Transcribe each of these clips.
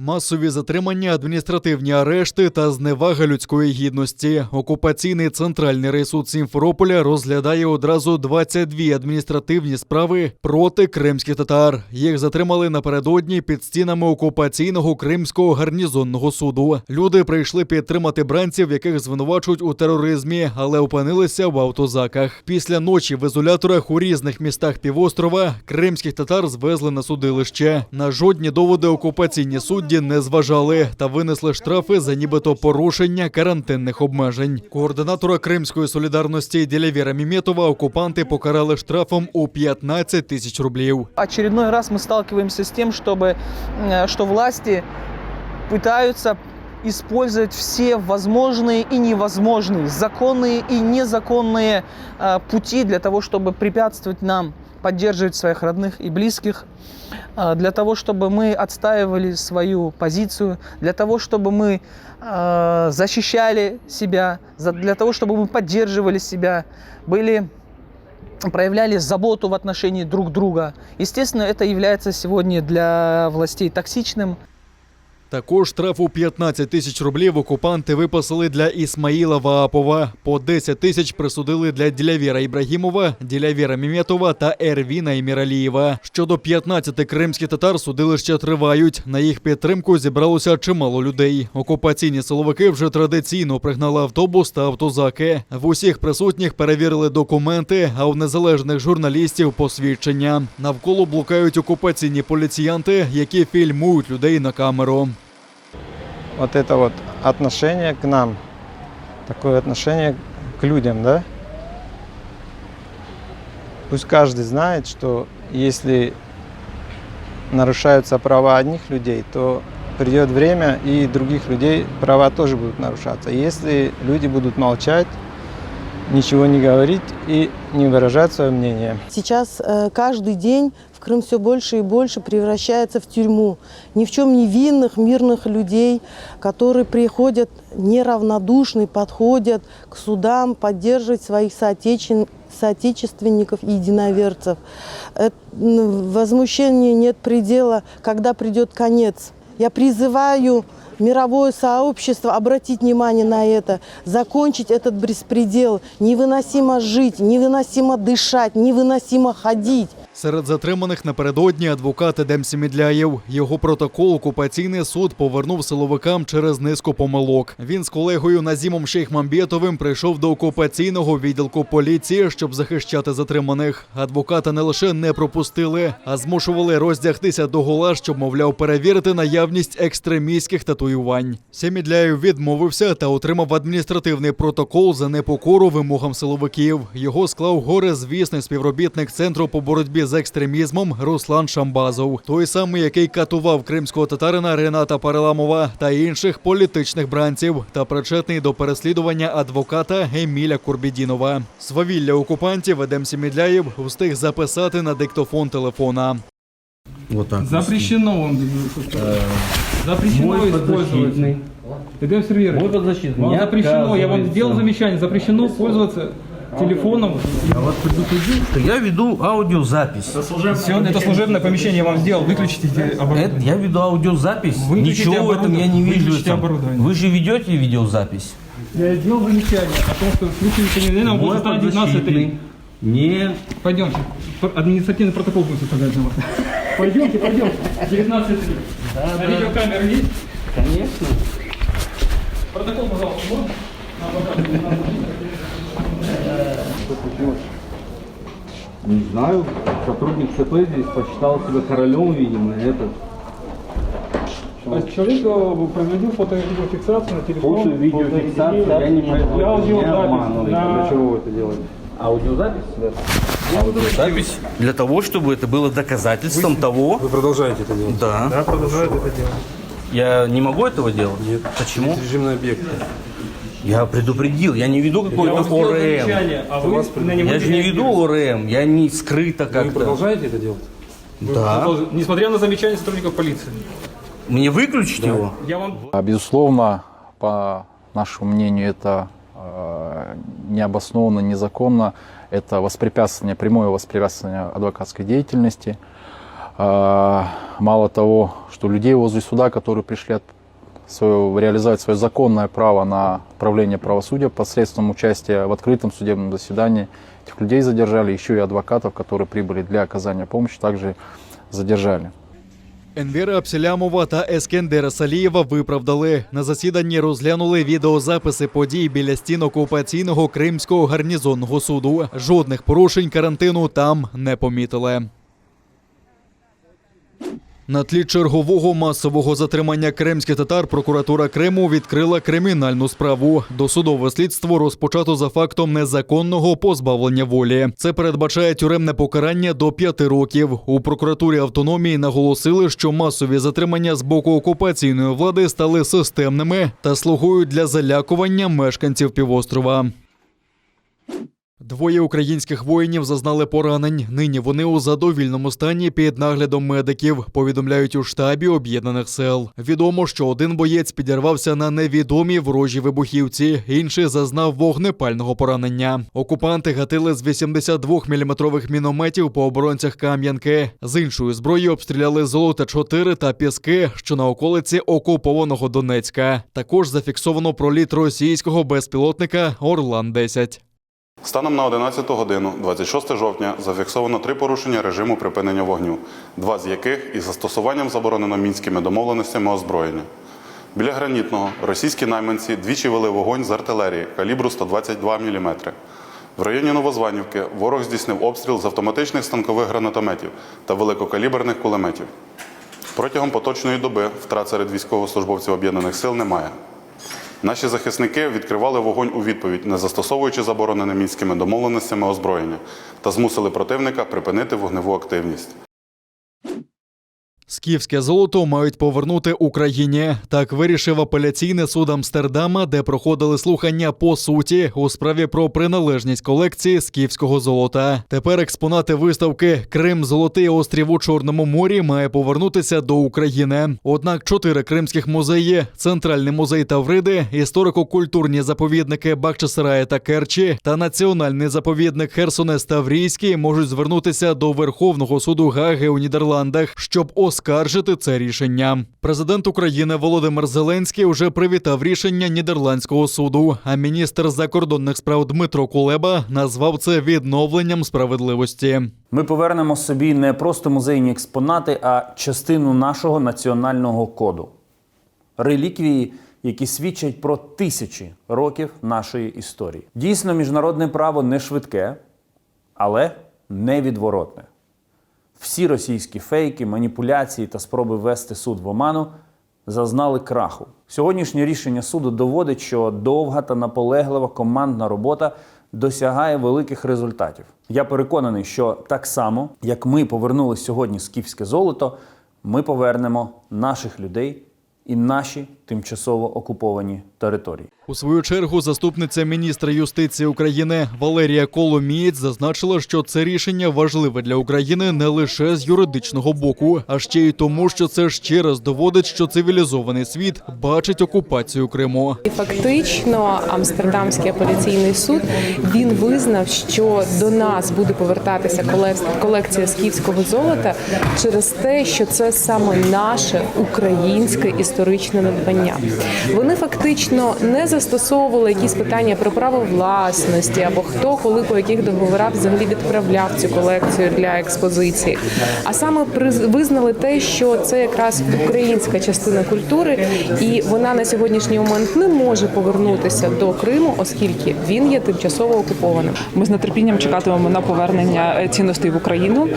Масові затримання, адміністративні арешти та зневага людської гідності. Окупаційний центральний райсуд Сімферополя розглядає одразу 22 адміністративні справи проти кримських татар. Їх затримали напередодні під стінами окупаційного Кримського гарнізонного суду. Люди прийшли підтримати бранців, яких звинувачують у тероризмі, але опинилися в автозаках. Після ночі в ізоляторах у різних містах півострова кримських татар звезли на судилище. На жодні доводи окупаційні судді не зважали та винесли штрафи за нібито порушення карантинних обмежень. Координатора Кримської солідарності Ділявіра Міметова окупанти покарали штрафом у 15 тисяч рублів. Очередной раз мы сталкиваемся с тем, что власти пытаются использовать все возможные и невозможные, законные и незаконные пути для того, чтобы препятствовать нам поддерживать своих родных и близких, для того, чтобы мы отстаивали свою позицию, для того, чтобы мы защищали себя, для того, чтобы мы поддерживали себя, проявляли заботу в отношении друг друга. Естественно, это является сегодня для властей токсичным. Також штраф у 15 тисяч рублів окупанти виписали для Ісмаїла Ваапова. По 10 тисяч присудили для Ділявіра Ібрагімова, Ділявіра Міметова та Ервіна Еміралієва. Щодо 15 кримських татар судилища тривають. На їх підтримку зібралося чимало людей. Окупаційні силовики вже традиційно пригнали автобус та автозаки. В усіх присутніх перевірили документи, а у незалежних журналістів – посвідчення. Навколо блукають окупаційні поліціянти, які фільмують людей на камеру. Вот это вот отношение к нам, такое отношение к людям, да? Пусть каждый знает, что если нарушаются права одних людей, то придет время, и других людей права тоже будут нарушаться. Если люди будут молчать, ничего не говорить и не выражать свое мнение. Сейчас каждый день в Крым все больше и больше превращается в тюрьму ни в чем не винных, мирных людей, которые приходят неравнодушны, подходят к судам, поддерживать своих соотечественников и единоверцев. Возмущению нет предела, когда придет конец. Я призываю мировое сообщество обратить внимание на это, закончить этот беспредел. Невыносимо жить, невыносимо дышать, невыносимо ходить. Серед затриманих напередодні адвокат Едем Семідляєв. Його протокол окупаційний суд повернув силовикам через низку помилок. Він з колегою Назімом Шейхмамбетовим прийшов до окупаційного відділку поліції, щоб захищати затриманих. Адвоката не лише не пропустили, а змушували роздягтися догола, щоб, мовляв, перевірити наявність екстремістських татуювань. Семідляєв відмовився та отримав адміністративний протокол за непокору вимогам силовиків. Його склав горизвісний співробітник Центру по боротьбі з екстремізмом Руслан Шамбазов. Той самий, який катував кримського татарина Рената Параламова та інших політичних бранців та причетний до переслідування адвоката Еміля Курбідінова. Свавілля окупантів Едем Семідляєв встиг записати на диктофон телефона. Вот так. Запрещено вам запрещено использовать. Едем Сергеевич, Мой подзащитный. вам запрещено, я вам сделал замечание, запрещено пользоваться телефоном. Я вас предупредил, что я веду аудиозапись. Это служебное помещение я вам сделал, выключите оборудование. Я веду аудиозапись. Выключите Ничего в этом я не вижу. Выключите оборудование. Вы же ведете видеозапись. Я сделал замечание о том, что в случае выполнения нам будет 19.3. Не. Пойдемте, административный протокол будет составлять на вас. Пойдемте, 19.3. На видеокамеры есть? Конечно. Протокол, пожалуйста, можно? Не знаю, сотрудник ЦП здесь посчитал себя королем, видимо, этот. Человек производил фото-видеофиксацию на телефон. Фото, видеофиксацию я не производил, не обманываю. Для чего вы это делаете? Аудиозапись? Аудиозапись для того, чтобы это было доказательством того. Вы продолжаете это делать? Да. Да, продолжают это делать. Я не могу этого делать? Нет. Почему? Это режимный объект. Я предупредил, я не веду какой-то ОРМ. Я же не веду ОРМ, я не скрыто как-то. Вы продолжаете это делать? Да. Несмотря на замечания сотрудников полиции. Мне выключить его? Я вам... Безусловно, по нашему мнению, это необоснованно, незаконно. Это прямое воспрепятствование адвокатской деятельности. Мало того, что людей возле суда, которые пришли реализовать свое законное право на управление правосудия посредством участия в открытом судебном заседании, этих людей задержали, еще и адвокатов, которые прибыли для оказания помощи, также задержали. Енвера Абселямова та Ескендера Салієва виправдали. На засіданні розглянули відеозаписи подій біля стін окупаційного Кримського гарнізонного суду. Жодних порушень карантину там не помітили. На тлі чергового масового затримання кримських татар прокуратура Криму відкрила кримінальну справу. Досудове слідство розпочато за фактом незаконного позбавлення волі. Це передбачає тюремне покарання до 5 років. У прокуратурі автономії наголосили, що масові затримання з боку окупаційної влади стали системними та слугують для залякування мешканців півострова. 2 українських воїнів зазнали поранень. Нині вони у задовільному стані під наглядом медиків, повідомляють у штабі Об'єднаних сил. Відомо, що один боєць підірвався на невідомій ворожій вибухівці, інший зазнав вогнепального поранення. Окупанти гатили з 82-мм мінометів по оборонцях Кам'янки. З іншої зброї обстріляли Золоте-4 та Піски, що на околиці окупованого Донецька. Також зафіксовано проліт російського безпілотника Орлан-10. Станом на 11 годину 26 жовтня зафіксовано 3 порушення режиму припинення вогню, 2 з яких із застосуванням заборонено мінськими домовленостями озброєння. Біля Гранітного російські найманці двічі вели вогонь з артилерії калібру 122 мм. В районі Новозванівки ворог здійснив обстріл з автоматичних станкових гранатометів та великокаліберних кулеметів. Протягом поточної доби втрат серед військовослужбовців Об'єднаних сил немає. Наші захисники відкривали вогонь у відповідь, не застосовуючи заборонене мінськими домовленостями озброєння, та змусили противника припинити вогневу активність. Скіфське золото мають повернути Україні. Так вирішив апеляційний суд Амстердама, де проходили слухання по суті у справі про приналежність колекції скіфського золота. Тепер експонати виставки «Крим. Золотий острів у Чорному морі» має повернутися до України. Однак 4 кримських музеї – Центральний музей Тавриди, історико-культурні заповідники Бахчисарая та Керчі та Національний заповідник Херсонес-Таврійський можуть звернутися до Верховного суду Гаги у Нідерландах, щоб оскаржити це рішення. Президент України Володимир Зеленський вже привітав рішення Нідерландського суду, а міністр закордонних справ Дмитро Кулеба назвав це відновленням справедливості. Ми повернемо собі не просто музейні експонати, а частину нашого національного коду. Реліквії, які свідчать про тисячі років нашої історії. Дійсно, міжнародне право не швидке, але невідворотне. Всі російські фейки, маніпуляції та спроби ввести суд в оману зазнали краху. Сьогоднішнє рішення суду доводить, що довга та наполеглива командна робота досягає великих результатів. Я переконаний, що так само, як ми повернули сьогодні скіфське золото, ми повернемо наших людей і наші тимчасово окуповані території. У свою чергу заступниця міністра юстиції України Валерія Коломієць зазначила, що це рішення важливе для України не лише з юридичного боку, а ще й тому, що це ще раз доводить, що цивілізований світ бачить окупацію Криму. І фактично Амстердамський апеляційний суд, він визнав, що до нас буде повертатися колекція скіфського золота через те, що це саме наше українське історичне надбання. Вони фактично не застосовували якісь питання про право власності або хто, коли, по яких договорах взагалі відправляв цю колекцію для експозиції. А саме визнали те, що це якраз українська частина культури, і вона на сьогоднішній момент не може повернутися до Криму, оскільки він є тимчасово окупованим. Ми з нетерпінням чекатимемо на повернення цінностей в Україну.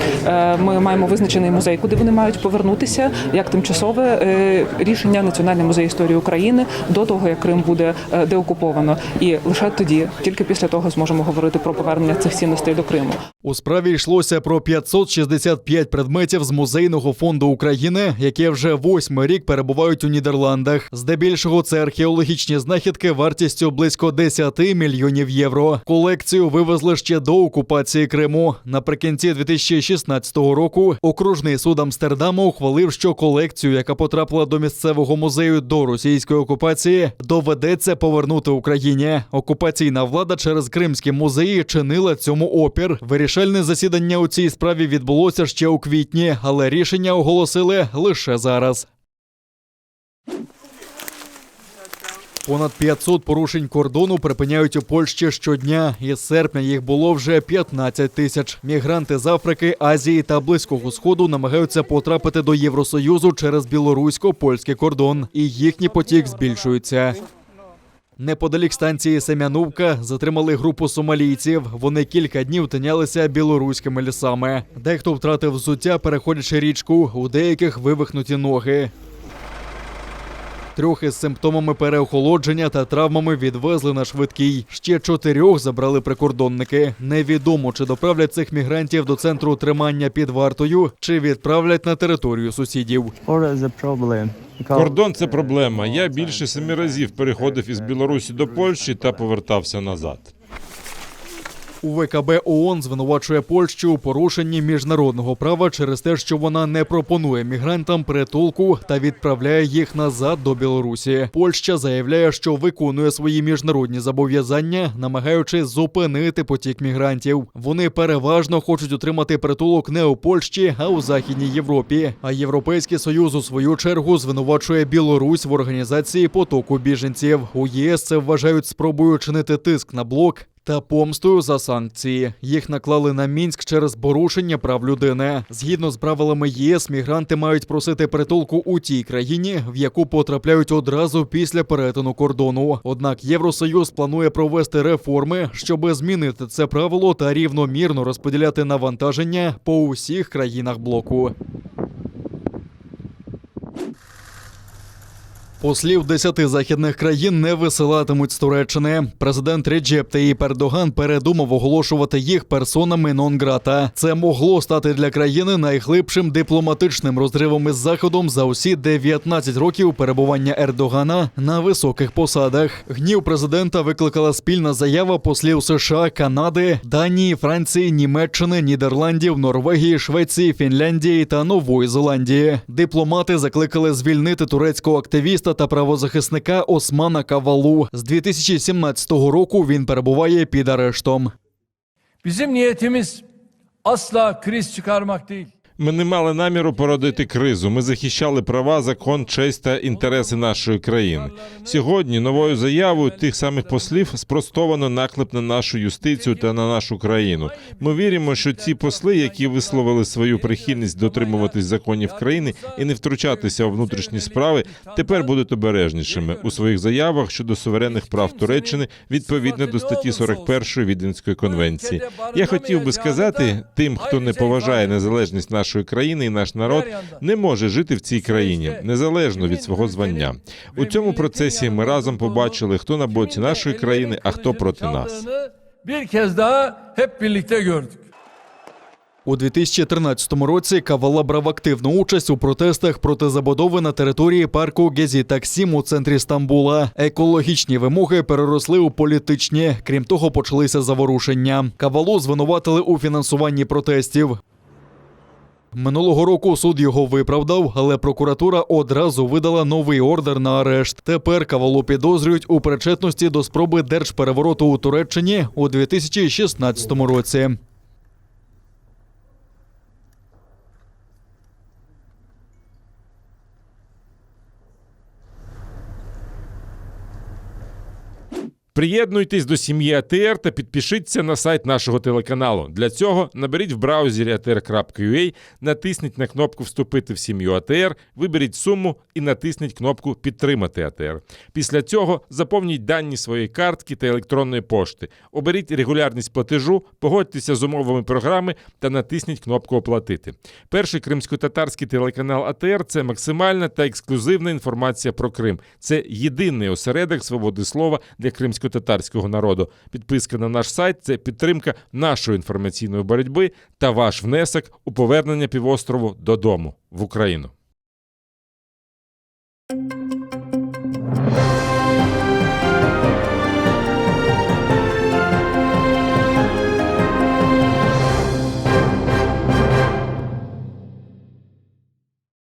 Ми маємо визначений музей, куди вони мають повернутися, як тимчасове рішення Національний музей історії України до того, як Крим буде деокуповано. І лише тоді, тільки після того, зможемо говорити про повернення цих цінностей до Криму. У справі йшлося про 565 предметів з Музейного фонду України, які вже 8-й рік перебувають у Нідерландах. Здебільшого це археологічні знахідки вартістю близько 10 мільйонів євро. Колекцію вивезли ще до окупації Криму. Наприкінці 2016 року окружний суд Амстердаму ухвалив, що колекцію, яка потрапила до місцевого музею до російської окупації, доведеться повернути Україні. Окупаційна влада через кримські музеї чинила цьому опір. Вирішальне засідання у цій справі відбулося ще у квітні, але рішення оголосили лише зараз. Понад 500 порушень кордону припиняють у Польщі щодня. Із серпня їх було вже 15 тисяч. Мігранти з Африки, Азії та Близького Сходу намагаються потрапити до Євросоюзу через білорусько-польський кордон. І їхній потік збільшується. Неподалік станції Сем'яновка затримали групу сомалійців. Вони кілька днів тинялися білоруськими лісами. Дехто втратив взуття, переходячи річку, у деяких вивихнуті ноги. Трьох із симптомами переохолодження та травмами відвезли на швидкій. Ще 4 забрали прикордонники. Невідомо, чи доправлять цих мігрантів до центру тримання під вартою, чи відправлять на територію сусідів. Кордон – це проблема. Я більше 7 разів переходив із Білорусі до Польщі та повертався назад. У ВКБ ООН звинувачує Польщу у порушенні міжнародного права через те, що вона не пропонує мігрантам притулку та відправляє їх назад до Білорусі. Польща заявляє, що виконує свої міжнародні зобов'язання, намагаючись зупинити потік мігрантів. Вони переважно хочуть отримати притулок не у Польщі, а у Західній Європі. А Європейський Союз у свою чергу звинувачує Білорусь в організації потоку біженців. У ЄС це вважають спробою чинити тиск на блок та помстою за санкції. Їх наклали на Мінськ через порушення прав людини. Згідно з правилами єС, мігранти мають просити притулку у тій країні, в яку потрапляють одразу після перетину кордону. Однак Євросоюз планує провести реформи, щоб змінити це правило та рівномірно розподіляти навантаження по усіх країнах блоку. Послів 10 західних країн не висилатимуть з Туреччини. Президент Реджеп Таїп Ердоган передумав оголошувати їх персонами нон-грата. Це могло стати для країни найглибшим дипломатичним розривом із Заходом за усі 19 років перебування Ердогана на високих посадах. Гнів президента викликала спільна заява послів США, Канади, Данії, Франції, Німеччини, Нідерландів, Норвегії, Швеції, Фінляндії та Нової Зеландії. Дипломати закликали звільнити турецького активіста та правозахисника Османа Кавалу. З 2017 року він перебуває під арештом. Bizim niyetimiz asla kriz çıkarmak değil. Ми не мали наміру породити кризу. Ми захищали права, закон, честь та інтереси нашої країни. Сьогодні новою заявою тих самих послів спростовано наклеп на нашу юстицію та на нашу країну. Ми віримо, що ці посли, які висловили свою прихильність дотримуватись законів країни і не втручатися у внутрішні справи, тепер будуть обережнішими у своїх заявах щодо суверенних прав Туреччини відповідно до статті 41 Віденської конвенції. Я хотів би сказати тим, хто не поважає незалежність нашої країни і наш народ, не може жити в цій країні, незалежно від свого звання. У цьому процесі ми разом побачили, хто на боці нашої країни, а хто проти нас. У 2013 році Кавала брав активну участь у протестах проти забудови на території парку Гезі-Таксім у центрі Стамбула. Екологічні вимоги переросли у політичні. Крім того, почалися заворушення. Кавалу звинуватили у фінансуванні протестів. Минулого року суд його виправдав, але прокуратура одразу видала новий ордер на арешт. Тепер Кавалу підозрюють у причетності до спроби держперевороту у Туреччині у 2016 році. Приєднуйтесь до сім'ї АТР та підпишіться на сайт нашого телеканалу. Для цього наберіть в браузері atr.ua, натисніть на кнопку «Вступити в сім'ю АТР», виберіть суму і натисніть кнопку «Підтримати АТР». Після цього заповніть дані своєї картки та електронної пошти. Оберіть регулярність платежу, погодьтеся з умовами програми та натисніть кнопку «Оплатити». Перший кримсько-татарський телеканал АТР – це максимальна та ексклюзивна інформація про Крим. Це єдиний осередок свободи слова для кримсько-татарського народу. Підписка на наш сайт – це підтримка нашої інформаційної боротьби та ваш внесок у повернення півострову додому, в Україну.